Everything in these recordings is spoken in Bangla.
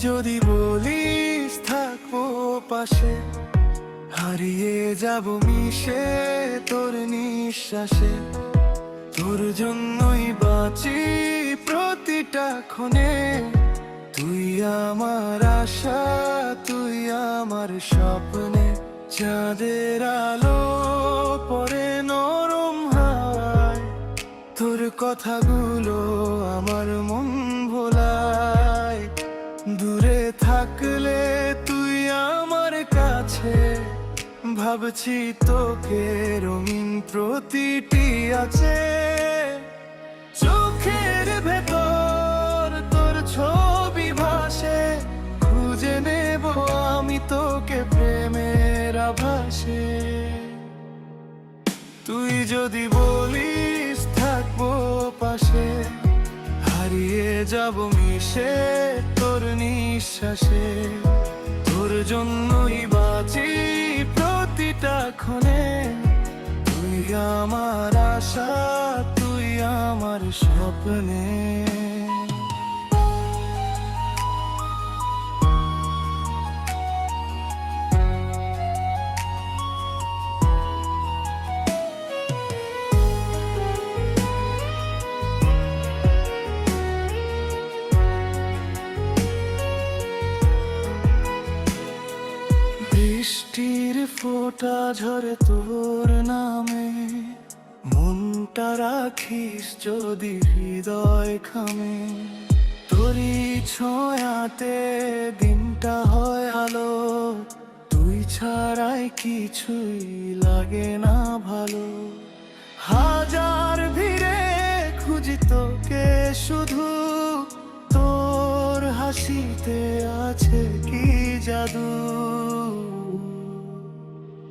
যদি বলিস থাকবো পাশে, হারিয়ে যাব মিশে তোর নিঃশ্বাসে। তোর জন্যই বাঁচি প্রতিটা ক্ষণে, তুই আমার আশা, তুই আমার স্বপ্নে। চাঁদের আলো পরে নরম হাওয়ায়, তোর কথাগুলো আমার মন ভোলায়। দূরে থাকলে তুই আমার কাছে, ভাবছি তোকে রঙিন প্রতিটি আছে। চোখের ভেতর তোর ছবি ভাসে, খুঁজে নেব আমি তোকে প্রেমের আভাসে। তুই যদি বলিস থাকবো পাশে, হারিয়ে যাব মিশে তোর নিঃশ্বাসে। তোর জন্যই বাঁচি প্রতিটা ক্ষণে, তুই আমার আশা, তুই আমার স্বপ্নে। বৃষ্টির ফোঁটা ঝরে তোর নামে, মনটা রাখিস যদি হৃদয় খামে। তোরই ছোঁয়াতে দিনটা হয় আলো, তুই ছাড়াই কিছুই লাগে না ভালো। হাজার ভিড়ে খুঁজি তোকে শুধু, তোর হাসিতে আছে কি জাদু।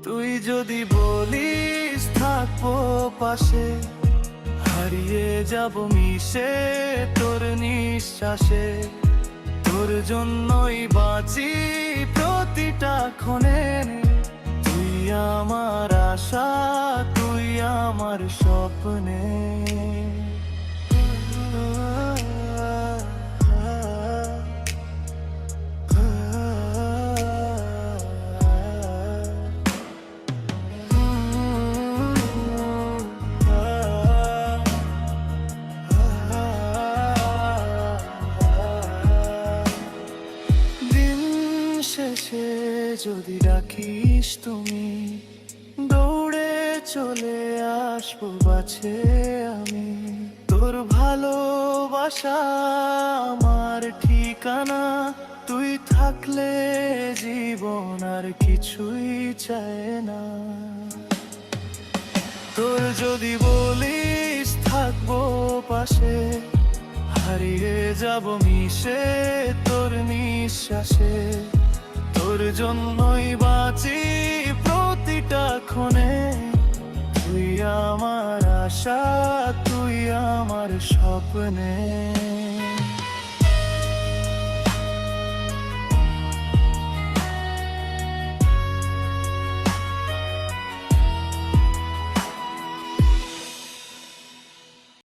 তুই যদি বলিস থাকবো পাশে, হারিয়ে যাব মিশে তোর নিঃশ্বাসে। তোর জন্যই বাঁচি প্রতিটা ক্ষণে, তুই আমার আশা, তুই আমার স্বপ্নে। শেষে যদি ডাকিস তুমি, দৌড়ে চলে আসবো বাছে আমি। তোর ভালোবাসা আমার ঠিকানা, তুই থাকলে জীবন আর কিছুই চায় না। তোর যদি বলিস থাকবো পাশে, হারিয়ে যাব মিশে তোর নিঃশ্বাসে। তোর জন্যই বাঁচি প্রতিটা ক্ষণে, তুই আমার আশা, তুই আমার স্বপ্নে।